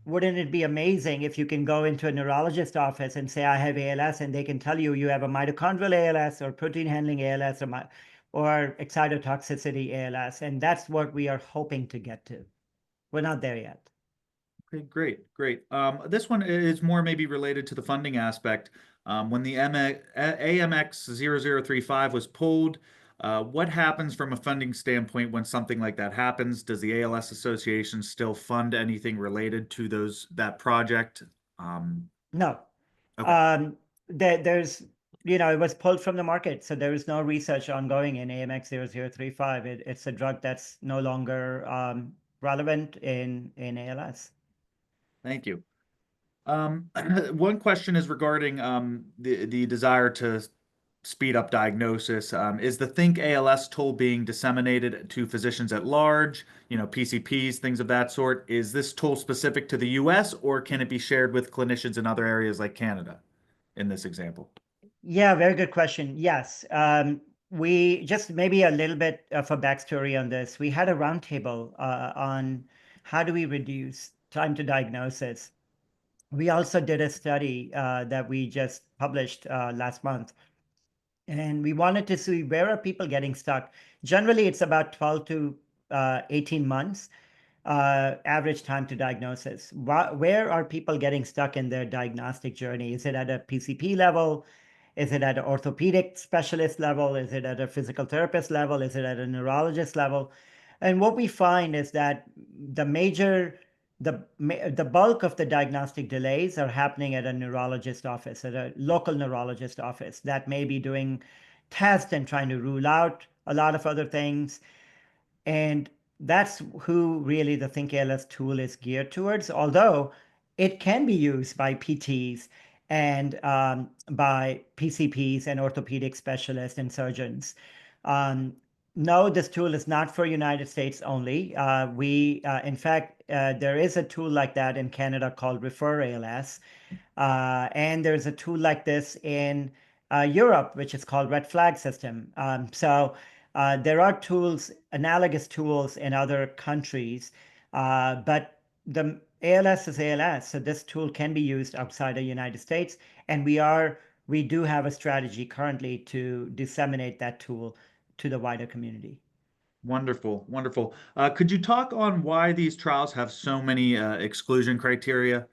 Wouldn't it be amazing if you can go into a neurologist office and say, I have ALS, and they can tell you you have a mitochondrial ALS or protein handling ALS or excitotoxicity ALS. And that's what we are hoping to get to. We're not there yet.
Okay, great, great. This one is more maybe related to the funding aspect. When the AMX0035 was pulled, what happens from a funding standpoint when something like that happens? Does the ALS Association still fund anything related to that project? Um,
No.
okay,
Um, there's, it was pulled from the market, so there is no research ongoing in AMX0035. It's a drug that's no longer relevant in ALS.
thank you. One question is regarding the desire to speed up diagnosis. Is the Think ALS tool being disseminated to physicians at large, PCPs, things of that sort? Is this tool specific to the US, or can it be shared with clinicians in other areas like Canada in this example?
Yeah, very good question. Yes. We just maybe a little bit of a backstory on this. We had a roundtable on how do we reduce time to diagnosis. We also did a study that we just published last month, and we wanted to see where are people getting stuck. Generally, it's about 12 to 18 months average time to diagnosis. Where are people getting stuck in their diagnostic journey? Is it at a PCP level? Is it at an orthopedic specialist level? Is it at a physical therapist level? Is it at a neurologist level? And what we find is that the major, the bulk of the diagnostic delays are happening at a neurologist office, at a local neurologist office that may be doing tests and trying to rule out a lot of other things. And that's who really the Think ALS tool is geared towards, although it can be used by PTs and by PCPs and orthopedic specialists and surgeons. Um, no, this tool is not for United States only. In fact, there is a tool like that in Canada called Refer ALS. And there's a tool like this in Europe, which is called Red Flag System. There are tools, analogous tools in other countries, but the ALS is ALS, so this tool can be used outside the United States, and we do have a strategy currently to disseminate that tool to the wider community.
Wonderful, wonderful. Could you talk on why these trials have so many exclusion criteria?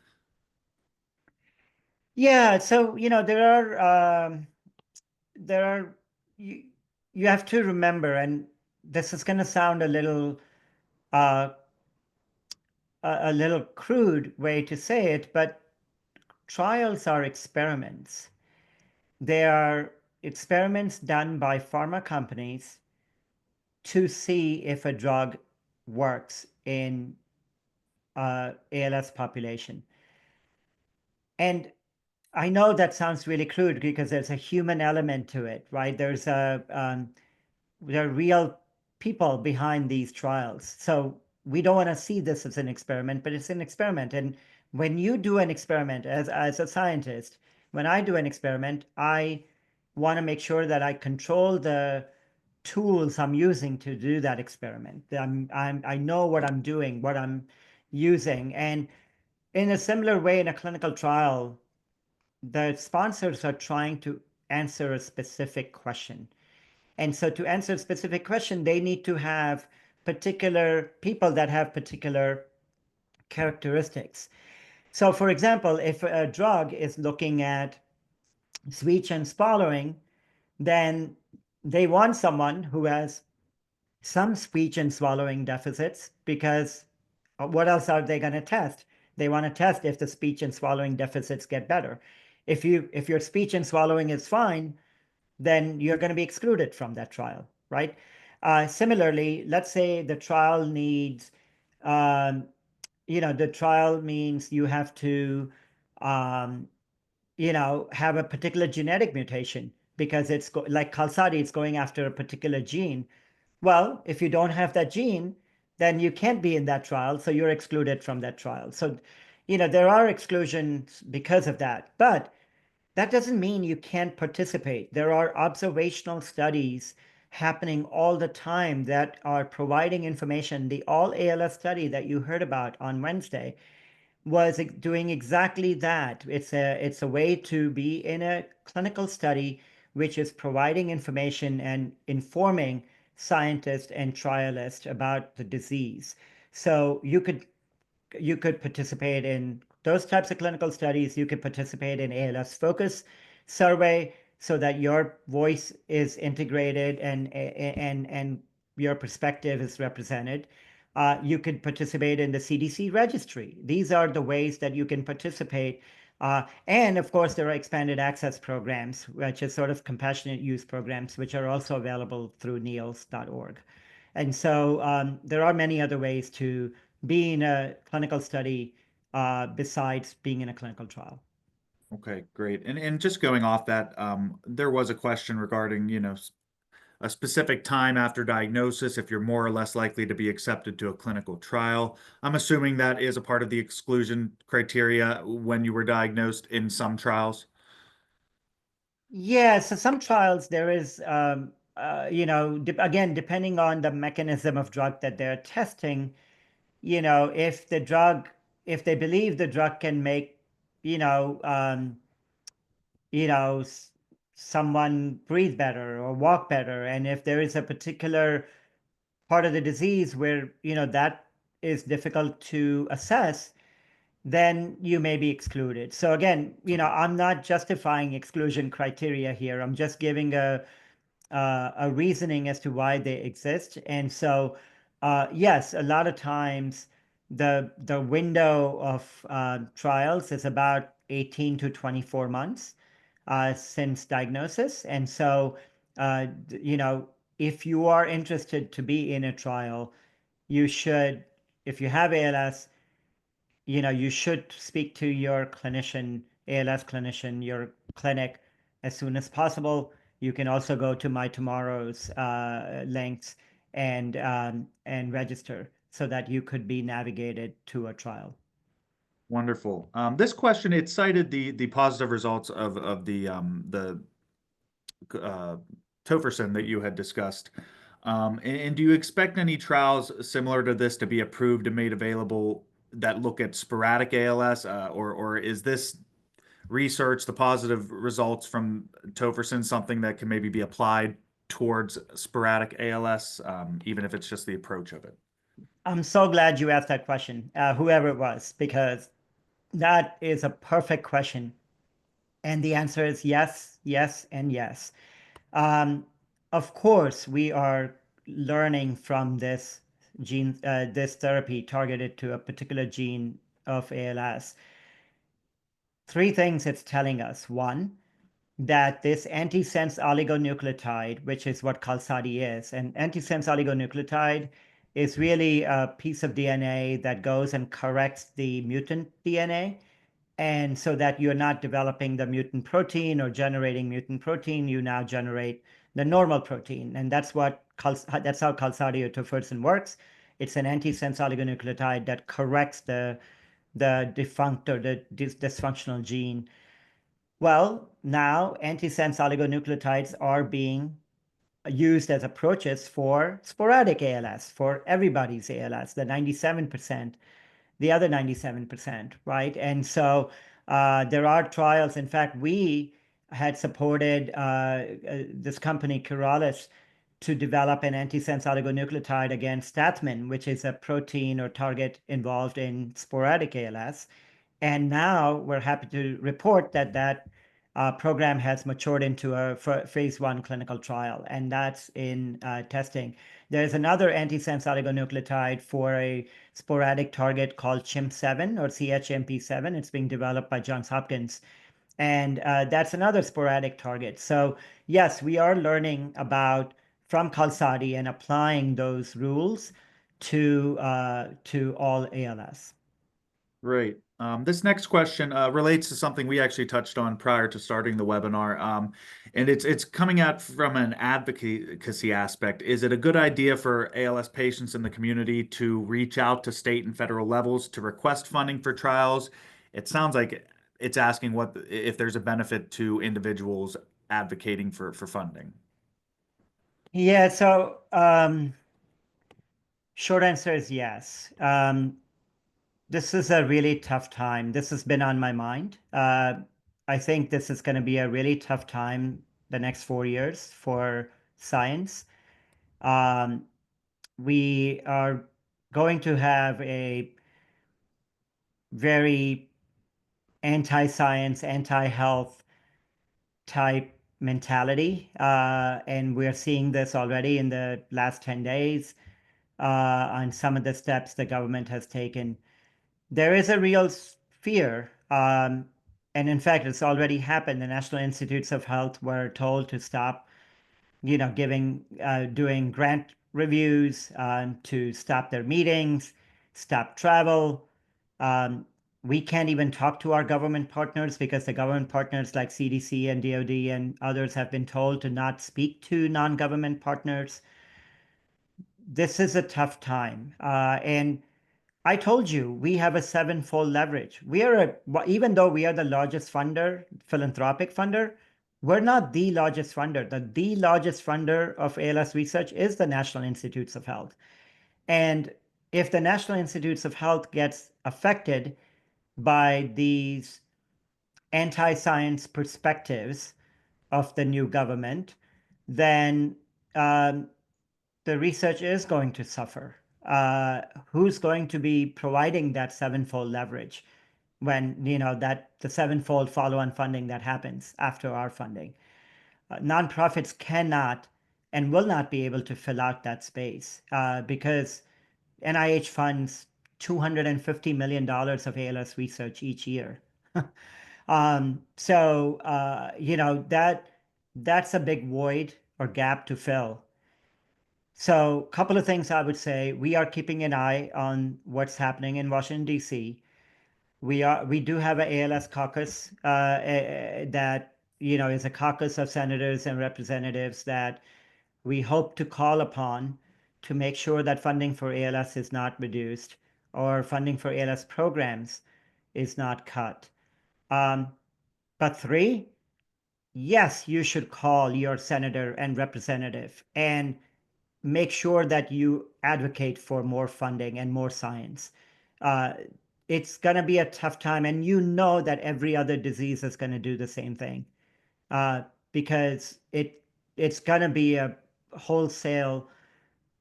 Yeah, so there are you, you have to remember, and this is going to sound uh, a little crude way to say it, but trials are experiments. They are experiments done by pharma companies to see if a drug works in ALS population. And I know that sounds really crude because there's a human element to it, right? There are real people behind these trials. So we don't want to see this as an experiment, but it's an experiment. And when you do an experiment as a scientist, when I do an experiment, I want to make sure that I control the tools I'm using to do that experiment. I know what I'm doing, what I'm using. And in a similar way, in a clinical trial, the sponsors are trying to answer a specific question. And so to answer a specific question, they need to have particular people that have particular characteristics. So for example, if a drug is looking at speech and swallowing, then they want someone who has some speech and swallowing deficits, because what else are they going to test? They want to test if the speech and swallowing deficits get better. If your speech and swallowing is fine, then you're going to be excluded from that trial, right? Similarly, let's say the trial needs, um, the trial means you have to, um, have a particular genetic mutation because like Qalsody, it's going after a particular gene. Well, if you don't have that gene, then you can't be in that trial, so you're excluded from that trial. So, there are exclusions because of that, but that doesn't mean you can't participate. There are observational studies happening all the time that are providing information. The All ALS study that you heard about on Wednesday was doing exactly that. It's a way to be in a clinical study which is providing information and informing scientists and trialists about the disease. So you could participate in those types of clinical studies. You could participate in ALS Focus survey so that your voice is integrated and your perspective is represented. You could participate in the CDC registry. These are the ways that you can participate. And of course, there are expanded access programs, which is sort of compassionate use programs, which are also available through neils.org. And so there are many other ways to be in a clinical study besides being in a clinical trial.
Okay, great. And just going off that, there was a question regarding, a specific time after diagnosis, if you're more or less likely to be accepted to a clinical trial. I'm assuming that is a part of the exclusion criteria when you were diagnosed in some trials.
Yeah, so some trials there is, again, depending on the mechanism of drug that they're testing, if they believe the drug can make, you know, um, you know, s- someone breathe better or walk better, and if there is a particular part of the disease where, that is difficult to assess, then you may be excluded. So again, I'm not justifying exclusion criteria here. I'm just giving a reasoning as to why they exist. And so, yes, a lot of times the window of trials is about 18 to 24 months since diagnosis. And so, if you are interested to be in a trial, you should, if you have ALS, you should speak to your clinician, ALS clinician, your clinic as soon as possible. You can also go to My Tomorrow's links and register so that you could be navigated to a trial.
Wonderful. This question, it cited the positive results of the uh, tofersen that you had discussed. And do you expect any trials similar to this to be approved and made available that look at sporadic ALS, or is this research, the positive results from tofersen, something that can maybe be applied towards sporadic ALS, even if it's just the approach of it?
I'm so glad you asked that question, whoever it was, because that is a perfect question. And the answer is yes, yes, and yes. Um, of course, we are learning from this therapy targeted to a particular gene of ALS. Three things it's telling us. One, that this antisense oligonucleotide, which is what Qalsody is, an antisense oligonucleotide is really a piece of DNA that goes and corrects the mutant DNA. And so that you're not developing the mutant protein or generating mutant protein, you now generate the normal protein. And that's how calcidiotofursin works. It's an antisense oligonucleotide that corrects the defunct or the dysfunctional gene. Well, now antisense oligonucleotides are being used as approaches for sporadic ALS, for everybody's ALS, the 97%, the other 97%, right? And so there are trials. In fact, we had supported this company, Kiralis, to develop an antisense oligonucleotide against stathmin, which is a protein or target involved in sporadic ALS. And now we're happy to report that program has matured into a phase 1 clinical trial, and that's in testing. There's another antisense oligonucleotide for a sporadic target called CHIMP7 or CHMP7. It's being developed by Johns Hopkins. And that's another sporadic target. So yes, we are learning about from Khalsadi and applying those rules to all ALS.
Great. This next question relates to something we actually touched on prior to starting the webinar, and it's coming out from an advocacy aspect. Is it a good idea for ALS patients in the community to reach out to state and federal levels to request funding for trials? It sounds like it's asking what if there's a benefit to individuals advocating for funding.
Yeah, so short answer is yes. This is a really tough time. This has been on my mind. I think this is going to be a really tough time the next 4 years for science. Um, we are going to have a very anti-science, anti-health type mentality. And we're seeing this already in the last 10 days on some of the steps the government has taken. There is a real fear. And in fact, it's already happened. The National Institutes of Health were told to stop, doing grant reviews, to stop their meetings, stop travel. Um, we can't even talk to our government partners because the government partners like CDC and DoD and others have been told to not speak to non-government partners. This is a tough time. And I told you we have a sevenfold leverage. Even though we are the largest funder, philanthropic funder, we're not the largest funder. The largest funder of ALS research is the National Institutes of Health. And if the National Institutes of Health gets affected by these anti-science perspectives of the new government, then um, the research is going to suffer. Who's going to be providing that sevenfold leverage when that the sevenfold follow-on funding that happens after our funding? Nonprofits cannot and will not be able to fill out that space because NIH funds $250 million of ALS research each year. That's a big void or gap to fill. So, a couple of things I would say. We are keeping an eye on what's happening in Washington, D.C. We do have an ALS caucus that is a caucus of senators and representatives that we hope to call upon to make sure that funding for ALS is not reduced or funding for ALS programs is not cut. But three, yes, you should call your senator and representative and make sure that you advocate for more funding and more science. Uh, it's going to be a tough time, and you know that every other disease is going to do the same thing uh, because it's going to be a wholesale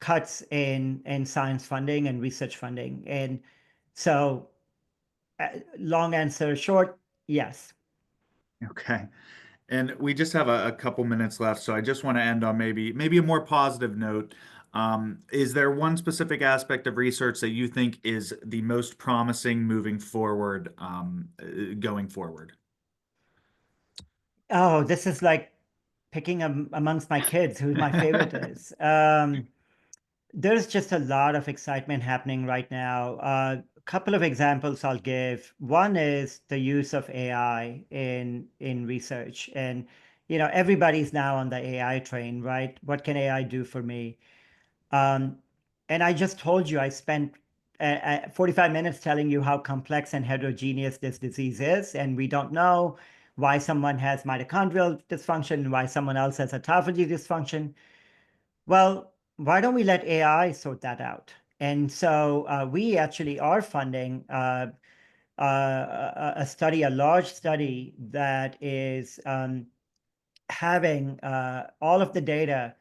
cuts in science funding and research funding. And so, long answer short, yes.
Okay. And we just have a couple minutes left, so I just want to end on maybe a more positive note. Is there one specific aspect of research that you think is the most promising moving forward, going forward?
Oh, this is like picking amongst my kids who my favorite is. There's just a lot of excitement happening right now. A couple of examples I'll give. One is the use of AI in research, and everybody's now on the AI train, right? What can AI do for me? Um, and I just told you I spent 45 minutes telling you how complex and heterogeneous this disease is, and we don't know why someone has mitochondrial dysfunction and why someone else has autophagy dysfunction. Well, why don't we let AI sort that out? And so we actually are funding a study, a large study that is having all of the data,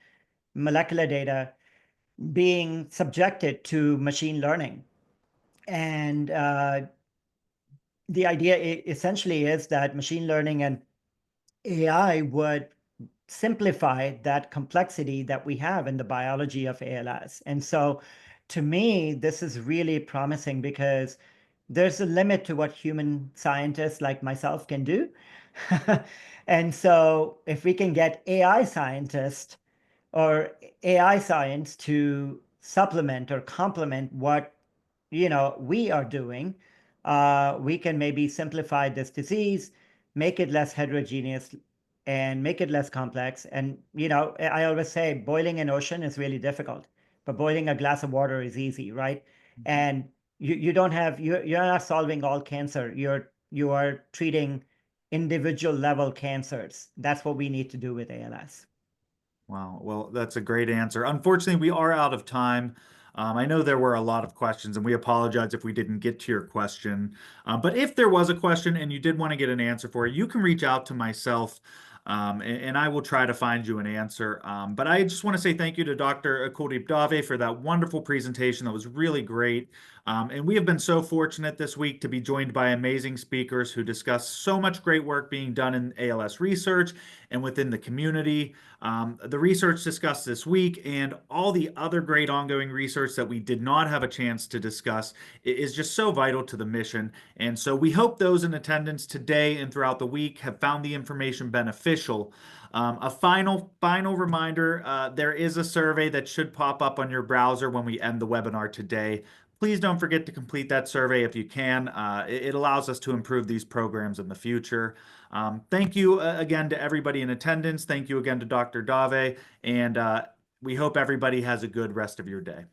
molecular data, being subjected to machine learning. And the idea essentially is that machine learning and AI would simplify that complexity that we have in the biology of ALS. And so to me, this is really promising because there's a limit to what human scientists like myself can do. And so if we can get AI scientists or AI science to supplement or complement what we are doing, we can maybe simplify this disease, make it less heterogeneous, and make it less complex. And I always say boiling an ocean is really difficult, but boiling a glass of water is easy, right? And you don't have you're not solving all cancer. You are treating individual level cancers. That's what we need to do with ALS.
Wow. Well, that's a great answer. Unfortunately, we are out of time. I know there were a lot of questions, and we apologize if we didn't get to your question. But if there was a question and you did want to get an answer for it, you can reach out to myself, and I will try to find you an answer. But I just want to say thank you to Dr. Kuldeep Dave for that wonderful presentation. That was really great. And we have been so fortunate this week to be joined by amazing speakers who discuss so much great work being done in ALS research and within the community. The research discussed this week and all the other great ongoing research that we did not have a chance to discuss is just so vital to the mission. And so we hope those in attendance today and throughout the week have found the information beneficial. A final reminder, there is a survey that should pop up on your browser when we end the webinar today. Please don't forget to complete that survey if you can. It allows us to improve these programs in the future. Thank you again to everybody in attendance. Thank you again to Dr. Dave, and we hope everybody has a good rest of your day.